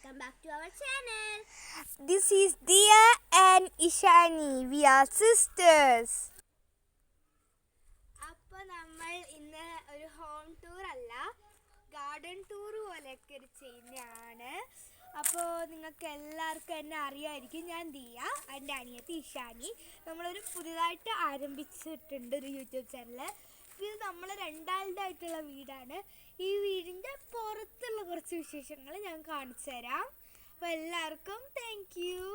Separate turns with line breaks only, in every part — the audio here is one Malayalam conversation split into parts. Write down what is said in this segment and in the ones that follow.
welcome back to our channel.
This is Dia and Ishani. We are sisters.
അപ്പോൾ നമ്മൾ ഇന്ന് ഒരു ഹോം ടൂർ അല്ല ഗാർഡൻ ടൂർ പോലെയൊക്കെ ചെയ്യുന്നതാണ്. അപ്പോൾ നിങ്ങൾക്ക് എല്ലാവർക്കും എന്നെ അറിയാമായിരിക്കും. ഞാൻ ദിയ, എൻ്റെ അനിയത്തി ഇഷാനി. നമ്മളൊരു പുതുതായിട്ട് ആരംഭിച്ചിട്ടുണ്ട് ഒരു യൂട്യൂബ് ചാനൽ. ഇത് നമ്മൾ രണ്ടാളുടെ ആയിട്ടുള്ള വീടാണ്. ഈ വീടിൻ്റെ പുറത്തുള്ള കുറച്ച് വിശേഷങ്ങൾ ഞാൻ കാണിച്ചു തരാം. അപ്പോൾ എല്ലാവർക്കും താങ്ക് യു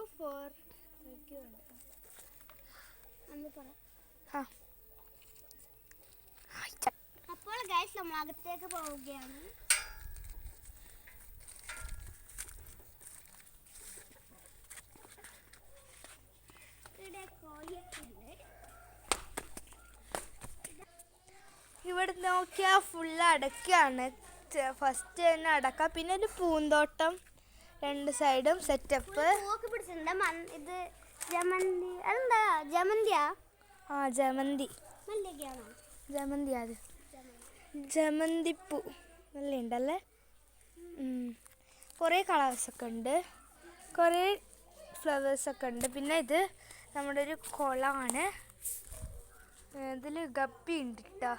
അപ്പോൾ ഗൈസ് നമ്മൾ അകത്തേക്ക് പോവുകയാണ്. ഇവിടെ കോഴിയൊക്കെ ഉണ്ട്.
ഇവിടെ നോക്കിയാൽ ഫുള്ള് അടയ്ക്കാണ്. ഫസ്റ്റ് തന്നെ അടക്കാം. പിന്നെ ഒരു പൂന്തോട്ടം രണ്ട് സൈഡും സെറ്റപ്പ്.
പിടിച്ചിട്ടുണ്ട്. ഇത് ജമന്തി. അതെന്താ ജമന്തിയാ?
ആ ജമന്തി.
മല്ലികയാണോ?
ജമന്തി. അത് ജമന്തിപ്പൂ നല്ല ഉണ്ടല്ലേ. കുറേ കളേഴ്സൊക്കെ ഉണ്ട്, കുറേ ഫ്ലവേഴ്സൊക്കെ ഉണ്ട്. പിന്നെ ഇത് നമ്മുടെ ഒരു കുളമാണ്. ഇതിൽ ഗപ്പി ഉണ്ട് കേട്ടോ.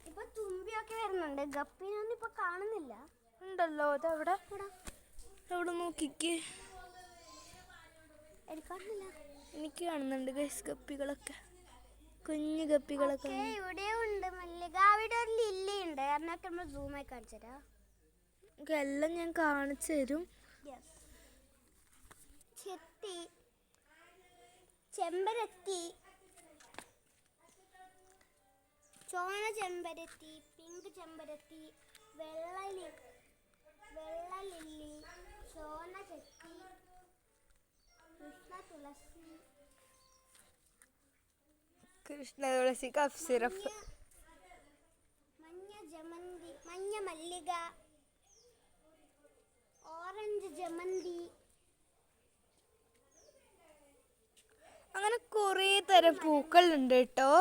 ഇപ്പൊ തുമ്പിയൊക്കെ വരുന്നുണ്ട്. ഗപ്പിനൊന്നും ഇപ്പൊ കാണുന്നില്ല.
ഉണ്ടല്ലോ അതെവിടെ എവിടെ നോക്കിക്ക്. എനിക്ക് കാണുന്നുണ്ട് ഗൈസ് ഗപ്പികളൊക്കെ, കുഞ്ഞു ഗപ്പികളൊക്കെ.
ഇവിടെ ഉണ്ട് മല്ലിക. അവിടെ ഒരു ലില്ലി ഉണ്ട്. അതിനൊക്കെ നമ്മൾ സൂമായി കാണിച്ചു തരാം.
എല്ലാം ഞാൻ കാണിച്ചു തരും.
ചെത്തി, ചെമ്പരത്തി, ചോന ചെമ്പരത്തി, പിങ്ക് ചെമ്പരത്തി, വെള്ള ലില്ലി, ചോന ചെത്തി,
കൃഷ്ണ തുളസി, കഫ് സിറപ്പ്,
മഞ്ഞ ജമന്തി, മഞ്ഞ മല്ലിക, ഓറഞ്ച് ജമന്തി.
അങ്ങനെ കുറേ തരം പൂക്കളുണ്ട് കേട്ടോ.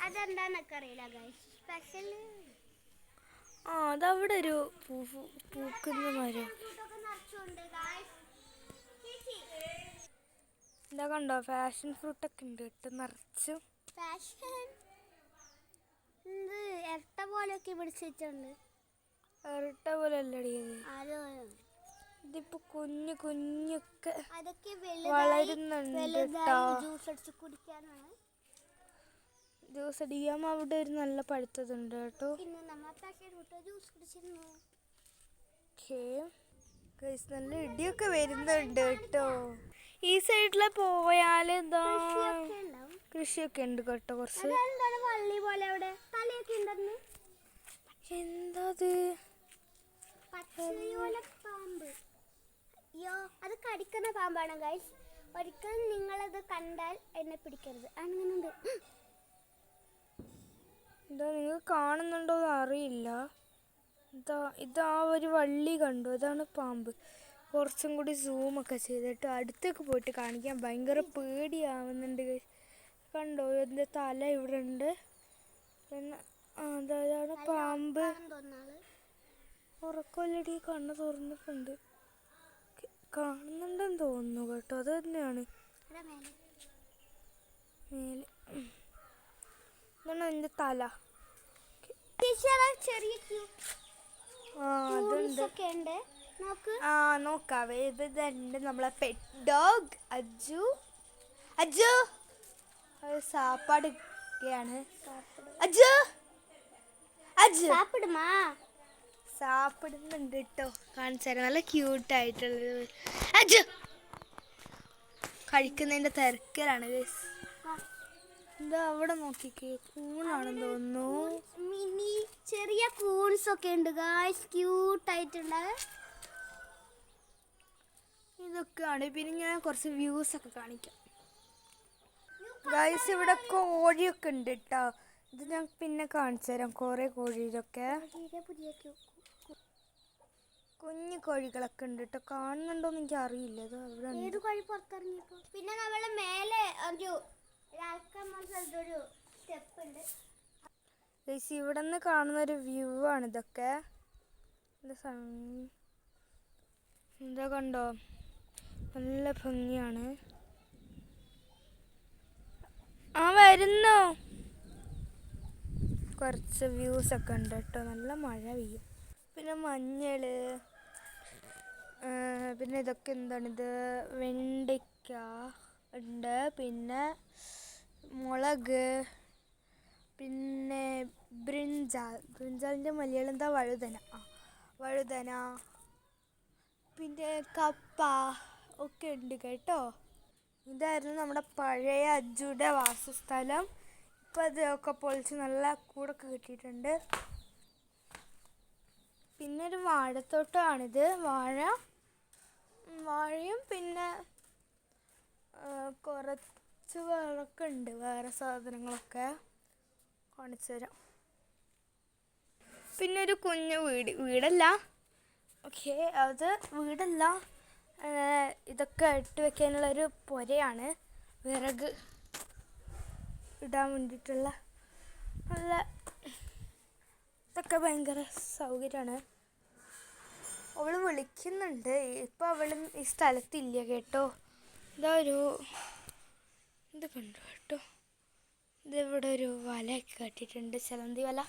അതെന്താന്നൊക്കെ അറിയില്ല ഗൈസ്. സ്പെഷ്യൽ
അതവിടെ ഒരു പൂക്കുന്ന മരം. എന്താ കണ്ടോ, ഫാഷൻ ഫ്രൂട്ടൊക്കെ ഉണ്ട് കേട്ടോ നിറച്ചും.
ഫാഷൻ എട്ട പോലെയൊക്കെ പിടിച്ചിട്ടുണ്ട്.
ഇരട്ട പോലെ അല്ലടിയത്. ഇതിപ്പോ കുഞ്ഞു കുഞ്ഞൊക്കെ വളരുന്നുണ്ട് കേട്ടോ. ജ്യൂസ് അടിക്കാൻ അവിടെ ഒരു നല്ല പഴുത്തതുണ്ട് കേട്ടോ. നല്ല ഇടിയൊക്കെ വരുന്നുണ്ട് കേട്ടോ. ഈ സൈഡില് പോയാല് എന്താ കൃഷിയൊക്കെ ഉണ്ട് കേട്ടോ. കുറച്ച് എന്താ
അയ്യോ, അത് കടിക്കുന്ന പാമ്പാണ് ഗൈസ്. ഒരിക്കലും നിങ്ങളത് കണ്ടാൽ എന്നെ പിടിക്കരുത്. അങ്ങനെയുണ്ട്.
എന്താ നിങ്ങൾ കാണുന്നുണ്ടോ എന്ന് അറിയില്ല. ഇതാ ഒരു വള്ളി കണ്ടു, അതാണ് പാമ്പ്. കുറച്ചും കൂടി സൂമൊക്കെ ചെയ്തിട്ട് അടുത്തേക്ക് പോയിട്ട് കാണിക്കാൻ ഭയങ്കര പേടിയാവുന്നുണ്ട്. കണ്ടോ എൻ്റെ തല ഇവിടെ ഉണ്ട്. പിന്നെ അതാണ് പാമ്പ്. ഉറക്കമല്ലടി, കണ്ണ് തുറന്നിട്ടുണ്ട്. കാണുന്നുണ്ടെന്ന് തോന്നുന്നു കേട്ടോ. അത് തന്നെയാണ് മേലെ. ഇതാണ് എൻ്റെ തല.
അതുണ്ട്.
നോക്കാവേ. ഇതുണ്ട് നമ്മളെ പെറ്റ് ഡോഗ് അജ്ജു. അജ്ജു അത് സാപ്പാടൊക്കെയാണ്. അജ്ജു അജ്ജു സാപ്പിടുന്നുണ്ട് കേട്ടോ. കാണിച്ചു തരാം. നല്ല ക്യൂട്ടായിട്ടുള്ളത്. അജ്ജു കഴിക്കുന്നതിൻ്റെ തിരക്കിലാണ്. എന്താ അവിടെ നോക്കിക്കേ, കൂണാണെന്ന് തോന്നുന്നു.
മിനി ചെറിയ കൂൺസ് ഒക്കെ ഉണ്ട് ഗായ്സ്, ക്യൂട്ടായിട്ടുണ്ട്.
ഇതൊക്കെയാണ്. പിന്നെ ഞാൻ കുറച്ച് വ്യൂസ് ഒക്കെ കാണിക്കാം ഗായ്സ്. ഇവിടെ കോഴിയൊക്കെ ഉണ്ട് കേട്ടോ. ഇത് ഞാൻ പിന്നെ കാണിച്ചു തരാം. കുറേ കോഴിയിലൊക്കെ കുഞ്ഞു കോഴികളൊക്കെ ഉണ്ട് കേട്ടോ. കാണുന്നുണ്ടോന്ന് എനിക്ക് അറിയില്ല. ഇത് അവിടെ
പിന്നെ നമ്മള് മേലെ
ഇവിടെ നിന്ന് കാണുന്ന ഒരു വ്യൂ ആണ് ഇതൊക്കെ. എന്താ കണ്ടോ, നല്ല ഭംഗിയാണ്. ആ വരുന്നു. കുറച്ച് വ്യൂസ് ഒക്കെ ഉണ്ട് കേട്ടോ. നല്ല മഴ പെയ്യും. പിന്നെ മഞ്ഞൾ, പിന്നെ ഇതൊക്കെ എന്താണിത്, വെണ്ടയ്ക്ക ഉണ്ട്, പിന്നെ മുളക്, പിന്നെ ബ്രിഞ്ചാലിൻ്റെ മലയാളം എന്താ, വഴുതന, പിന്നെ കപ്പ ഒക്കെ ഉണ്ട് കേട്ടോ. ഇതായിരുന്നു നമ്മുടെ പഴയ അജുയുടെ വാസസ്ഥലം. ഇപ്പം അതൊക്കെ പൊളിച്ച് നല്ല കൂടൊക്കെ കിട്ടിയിട്ടുണ്ട്. പിന്നെ ഒരു വാഴത്തോട്ടമാണിത്. വാഴയും പിന്നെ കുറച്ച് വേറൊക്കെ ഉണ്ട്, വേറെ സാധനങ്ങളൊക്കെ കാണിച്ചു തരാം. പിന്നെ ഒരു കുഞ്ഞു വീടല്ല, ഓക്കെ, അത് വീടല്ല, ഇതൊക്കെ ഇട്ട് വെക്കാനുള്ളൊരു പുരയാണ്. വിറക് ഇടാൻ വേണ്ടിയിട്ടുള്ള നല്ല, ഇതൊക്കെ ഭയങ്കര സൗകര്യമാണ്. അവൾ വിളിക്കുന്നുണ്ട്. ഇപ്പം അവളും ഈ സ്ഥലത്തില്ല കേട്ടോ. ഇത് കണ്ടു കേട്ടോ, ഇതിവിടെ ഒരു വലയൊക്കെ കെട്ടിയിട്ടുണ്ട്, ചിലന്തി വല.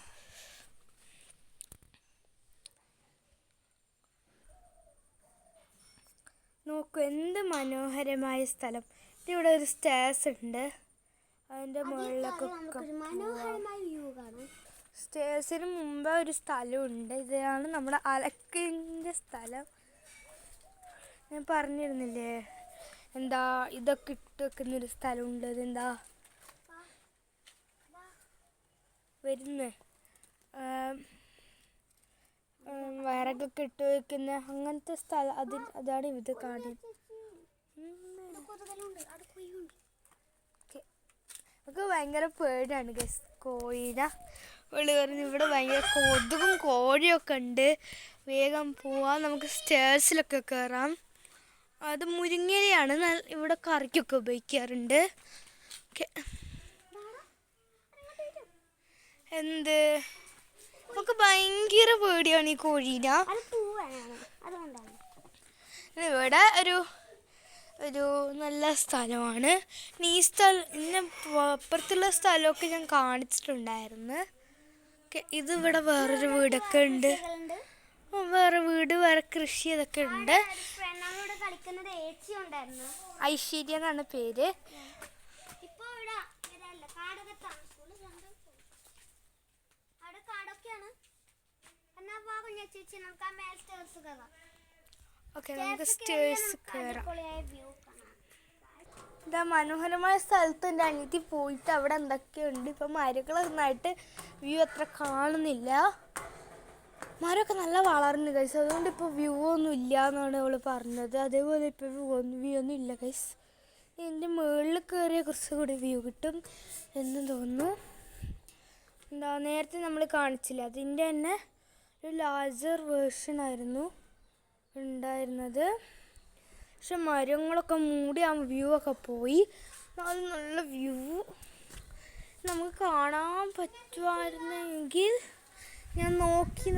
നോക്കൂ, എന്ത് മനോഹരമായ സ്ഥലം. ഇവിടെ ഒരു സ്റ്റേഴ്സ് ഉണ്ട്, അതിൻ്റെ മുകളിലൊക്കെ സ്റ്റേഴ്സിന് മുമ്പേ ഒരു സ്ഥലമുണ്ട്. ഇതാണ് നമ്മുടെ അലക്കിൻ്റെ സ്ഥലം. ഞാൻ പറഞ്ഞിരുന്നില്ലേ, എന്താ ഇതൊക്കെ ഇട്ട് വെക്കുന്നൊരു സ്ഥലമുണ്ട്. ഇതെന്താ വരുന്നേ, വിറകൊക്കെ ഇട്ട് വെക്കുന്ന അങ്ങനത്തെ സ്ഥലം. അതാണ് ഇത് കാണുന്നത്. നമുക്ക് ഭയങ്കര പേടിയാണ് ഗസ് കോഴീനെ. ഇവിടെ പറഞ്ഞ് ഇവിടെ ഭയങ്കര കൊതുകും കോഴിയൊക്കെ ഉണ്ട്. വേഗം പോവാം, നമുക്ക് സ്റ്റേഴ്സിലൊക്കെ കയറാം. അത് മുരിങ്ങയിലയാണ്, ഇവിടെ കറിക്കൊക്കെ ഉപയോഗിക്കാറുണ്ട്. ഓക്കെ, എന്ത്, നമുക്ക് ഭയങ്കര പേടിയാണ് ഈ കോഴീനെ. ഇവിടെ ഒരു നല്ല സ്ഥലമാണ്. ഈ അപ്പുറത്തുള്ള സ്ഥലമൊക്കെ ഞാൻ കാണിച്ചിട്ടുണ്ടായിരുന്നു. ഇതിവിടെ വേറൊരു വീടൊക്കെ ഉണ്ട്, വേറെ കൃഷി ഇതൊക്കെ ഉണ്ട്. ഐശ്വര്യ എന്നാണ് പേര്. ഓക്കെ, നമുക്ക് സ്റ്റേഴ്സ് കയറാം. ഇതാ മനോഹരമായ സ്ഥലത്ത് എൻ്റെ അനിയത്തി പോയിട്ട് അവിടെ എന്തൊക്കെയുണ്ട്. ഇപ്പം മരങ്ങളൊന്നായിട്ട് വ്യൂ അത്ര കാണുന്നില്ല. മരമൊക്കെ നല്ല വളർന്നു ഗൈസ്, അതുകൊണ്ട് ഇപ്പോൾ വ്യൂ ഒന്നും ഇല്ല എന്നാണ് അവൾ പറഞ്ഞത്. അതേപോലെ ഇപ്പോൾ വ്യൂ ഒന്നും ഇല്ല ഗൈസ്. എൻ്റെ മുകളിൽ കയറിയ കുറച്ചും കൂടി വ്യൂ കിട്ടും എന്ന് തോന്നുന്നു. നേരത്തെ നമ്മൾ കാണിച്ചില്ല, അതിൻ്റെ തന്നെ ഒരു ലാർജർ വേർഷൻ ആയിരുന്നു ഉണ്ടായിരുന്നത്. പക്ഷെ മരങ്ങളൊക്കെ മൂടി ആ വ്യൂ ഒക്കെ പോയി. അത് നല്ല വ്യൂ നമുക്ക് കാണാൻ പറ്റുമായിരുന്നെങ്കിൽ ഞാൻ നോക്കി.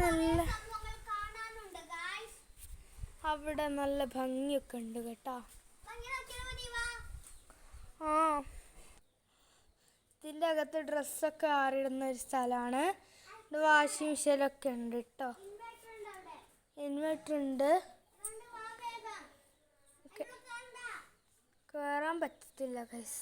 അവിടെ നല്ല ഭംഗിയൊക്കെ ഉണ്ട് കേട്ടോ. ആ, ഇതിൻ്റെ അകത്ത് ഡ്രസ്സൊക്കെ ആറിടുന്ന ഒരു സ്ഥലമാണ്. വാഷിംഗ് മെഷീനൊക്കെ ഉണ്ട് കേട്ടോ. ഇൻവെർട്ടർ ഉണ്ട്. ഓക്കെ, കയറാൻ പറ്റത്തില്ല ഗൈസ്.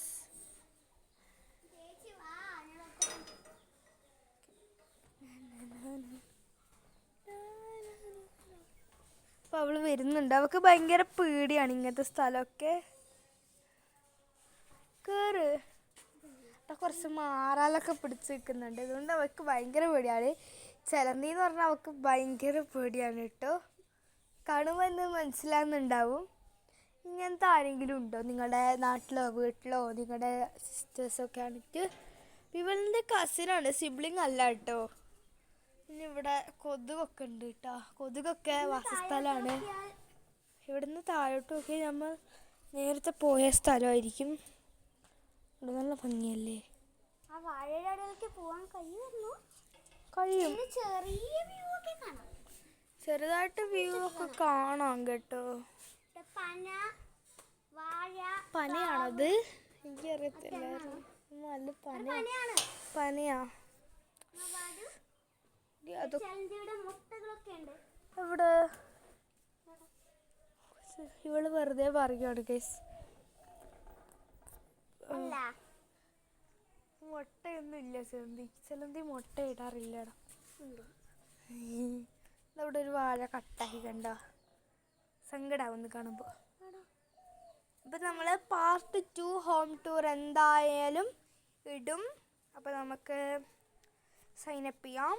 അപ്പോൾ അവൾ വരുന്നുണ്ട്. അവൾക്ക് ഭയങ്കര പേടിയാണ് ഇങ്ങനത്തെ സ്ഥലമൊക്കെ. കയറ്. കുറച്ച് മാറാലൊക്കെ പിടിച്ച് നിൽക്കുന്നുണ്ട്, അതുകൊണ്ട് അവൾക്ക് ഭയങ്കര പേടിയാണ്. ചിലന്തി എന്ന് പറഞ്ഞാൽ അവൾക്ക് ഭയങ്കര പേടിയാണ് കേട്ടോ. കാണുമ്പോൾ എന്ന് മനസ്സിലാകുന്നുണ്ടാവും. ഇങ്ങനത്തെ ആരെങ്കിലും ഉണ്ടോ നിങ്ങളുടെ നാട്ടിലോ വീട്ടിലോ? നിങ്ങളുടെ സിസ്റ്റേഴ്സൊക്കെ ആണെങ്കിൽ. ഇവളുടെ കസിനാണ്, സിബ്ലിങ് അല്ല കേട്ടോ. പിന്നെ ഇവിടെ കൊതുകൊക്കെ ഉണ്ട് കേട്ടോ. കൊതുകൊക്കെ വാസസ്ഥലമാണ്. ഇവിടുന്ന് താഴോട്ട് നോക്കി നമ്മൾ നേരത്തെ പോയ സ്ഥലമായിരിക്കും. ഇവിടെ നല്ല ഭംഗിയല്ലേ.
ആ വാഴയുടെ പോകാൻ കഴിയും.
ചെറിയ ചെറുതായിട്ട് വ്യൂ ഒക്കെ കാണാം കേട്ടോ.
പന, വാഴ,
പനയാണത്? എനിക്കറിയത്തില്ലായിരുന്നു. നല്ല പനയാ.
മുട്ടകളൊക്കെ ഉണ്ട്.
എവിടെ? ഇവള് വെറുതെ പറയുകയാണ് ഗൈസ്. മുട്ടയൊന്നും ഇല്ല ചിലന്തി മുട്ട ഇടാറില്ലടാ. ഇവിടെ ഒരു വാഴ കട്ടാക്കി കണ്ടോ? സങ്കടാവുന്നു കാണുമ്പോൾ. അപ്പം നമ്മൾ പാർട്ട് 2 ഹോം ടൂർ എന്തായാലും ഇടും. അപ്പോൾ നമുക്ക് സൈനപ്പ് ചെയ്യാം.